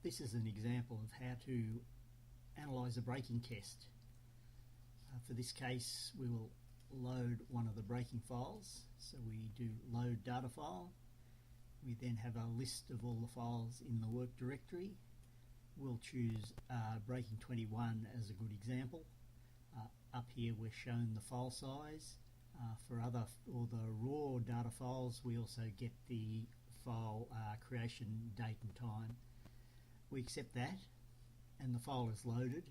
This is an example of how to analyse a braking test. For this case, we will load one of the braking files. So we do load data file. We then have a list of all the files in the work directory. We'll choose braking 21 as a good example. Up here we're shown the file size. For the raw data files, we also get the file creation date and time. We accept that, and the file is loaded.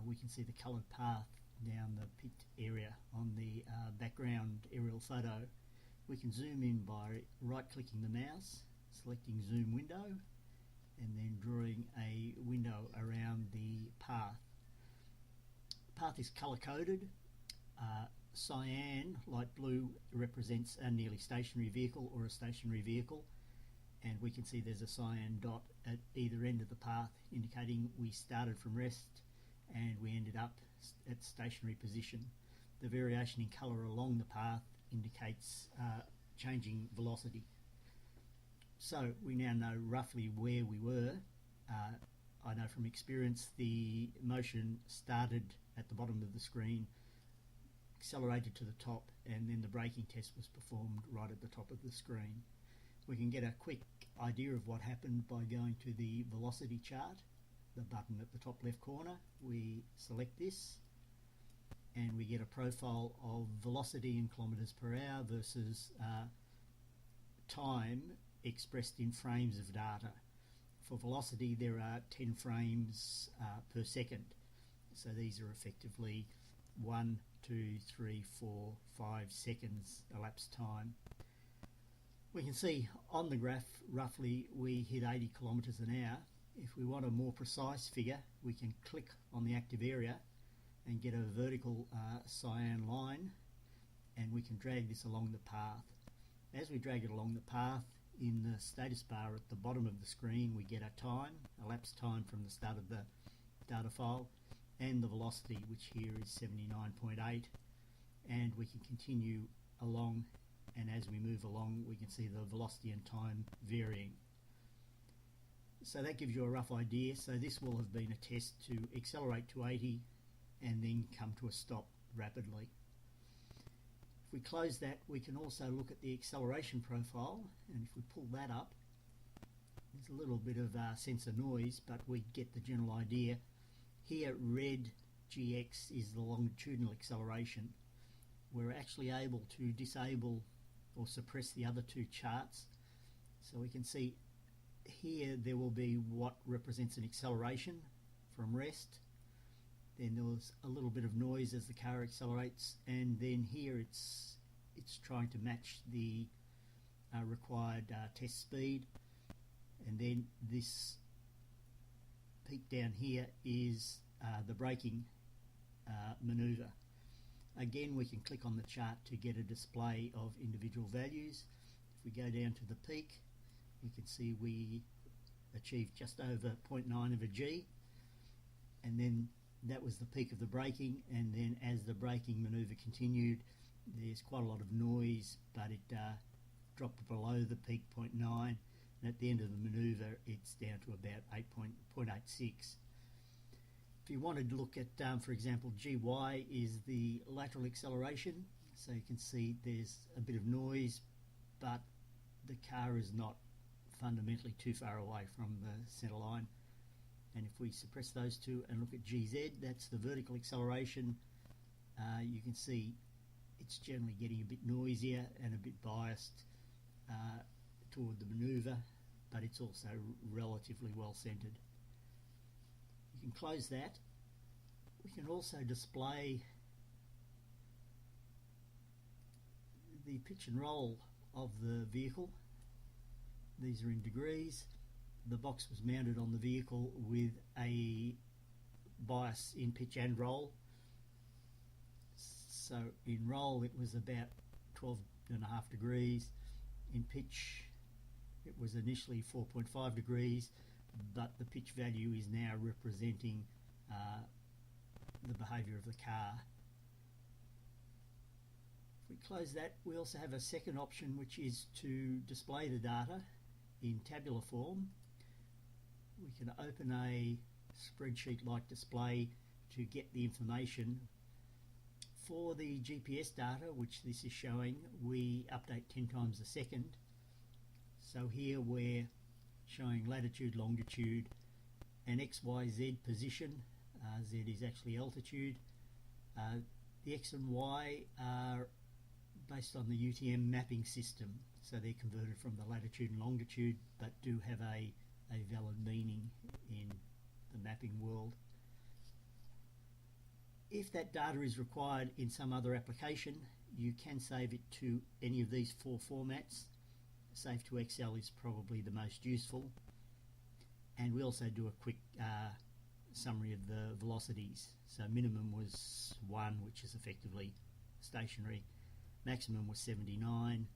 We can see the coloured path down the picked area on the background aerial photo. We can zoom in by right-clicking the mouse, selecting zoom window, and then drawing a window around the path. The path is colour-coded. Cyan, light blue, represents a nearly stationary vehicle or a stationary vehicle, and we can see there's a cyan dot at either end of the path indicating we started from rest and we ended up at stationary position. The variation in colour along the path indicates changing velocity. So we now know roughly where we were. I know from experience the motion started at the bottom of the screen, accelerated to the top, and then the braking test was performed right at the top of the screen. We can get a quick idea of what happened by going to the velocity chart, the button at the top left corner. We select this and we get a profile of velocity in kilometres per hour versus time expressed in frames of data. For velocity there are 10 frames per second, so these are effectively 1, 2, 3, 4, 5 seconds elapsed time. We can see on the graph roughly we hit 80 kilometres an hour. If we want a more precise figure, we can click on the active area and get a vertical cyan line, and we can drag this along the path. As we drag it along the path, in the status bar at the bottom of the screen we get a time, elapsed time from the start of the data file, and the velocity, which here is 79.8, and we can continue along, and as we move along we can see the velocity and time varying. So that gives you a rough idea. So this will have been a test to accelerate to 80 and then come to a stop rapidly. If we close that, we can also look at the acceleration profile, and if we pull that up, there's a little bit of sensor noise, but we get the general idea. Here red GX is the longitudinal acceleration. We're actually able to disable or suppress the other two charts, so we can see here there will be what represents an acceleration from rest. Then there was a little bit of noise as the car accelerates, and then here it's trying to match the required test speed, and then this peak down here is the braking manoeuvre. Again, we can click on the chart to get a display of individual values. If we go down to the peak, we can see we achieved just over 0.9 of a G, and then that was the peak of the braking, and then as the braking manoeuvre continued there's quite a lot of noise, but it dropped below the peak 0.9, and at the end of the manoeuvre it's down to about 0.86. If you wanted to look at, for example, GY is the lateral acceleration, so you can see there's a bit of noise, but the car is not fundamentally too far away from the centre line. And if we suppress those two and look at GZ, that's the vertical acceleration, you can see it's generally getting a bit noisier and a bit biased toward the manoeuvre, but it's also relatively well centred. You can close that. We can also display the pitch and roll of the vehicle. These are in degrees. The box was mounted on the vehicle with a bias in pitch and roll. So in roll it was about 12.5 degrees. In pitch it was initially 4.5 degrees, but the pitch value is now representing the behaviour of the car. If we close that, we also have a second option, which is to display the data in tabular form. we can open a spreadsheet-like display to get the information. For the GPS data, which this is showing, we update 10 times a second. So here we're showing latitude, longitude, and XYZ position. Z is actually altitude. The X and Y are based on the UTM mapping system, so they're converted from the latitude and longitude, but do have a valid meaning in the mapping world. If that data is required in some other application, you can save it to any of these 4 formats. Save to Excel is probably the most useful. And we also do a quick summary of the velocities. So minimum was 1, which is effectively stationary. Maximum was 79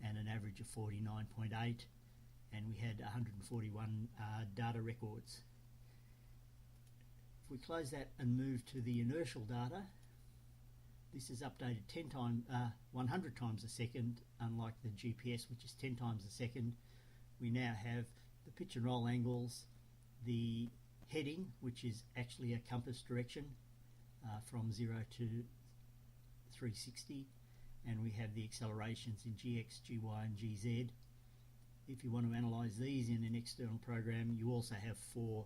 and an average of 49.8, and we had 141 data records. If we close that and move to the inertial data, this is updated 100 times a second, unlike the GPS, which is 10 times a second. We now have the pitch and roll angles, the heading, which is actually a compass direction from 0 to 360, and we have the accelerations in GX, GY and GZ. If you want to analyse these in an external program, you also have 4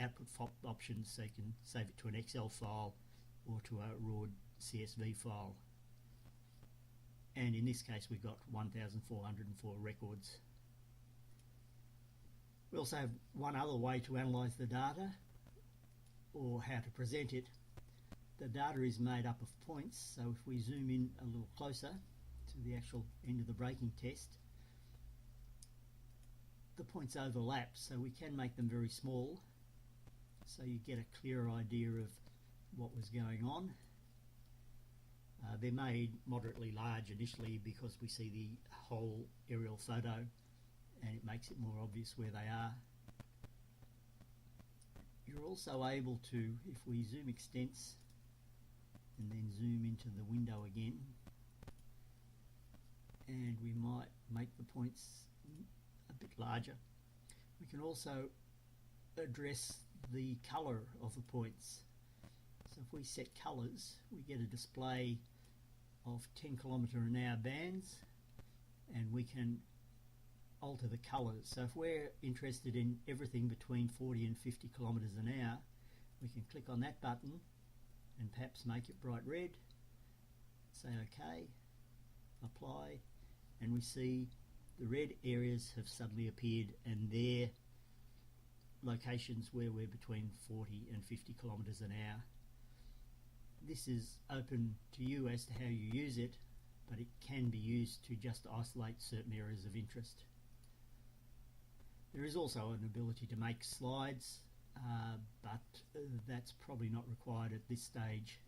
output options, so you can save it to an Excel file or to a raw CSV file. And in this case we've got 1,404 records. We also have one other way to analyse the data, or how to present it. The data is made up of points, so if we zoom in a little closer to the actual end of the braking test, the points overlap, so we can make them very small, so you get a clearer idea of what was going on. They're made moderately large initially because we see the whole aerial photo, and it makes it more obvious where they are. You're also able to, if we zoom extents and then zoom into the window again, and we might make the points a bit larger, we can also address the colour of the points. So if we set colours, we get a display of 10 km/h bands, and we can alter the colours. So if we're interested in everything between 40 and 50 km/h, we can click on that button and perhaps make it bright red, say OK, apply, and we see the red areas have suddenly appeared, and they're locations where we're between 40 and 50 km/h. This is open to you as to how you use it, but it can be used to just isolate certain areas of interest. There is also an ability to make slides, but that's probably not required at this stage.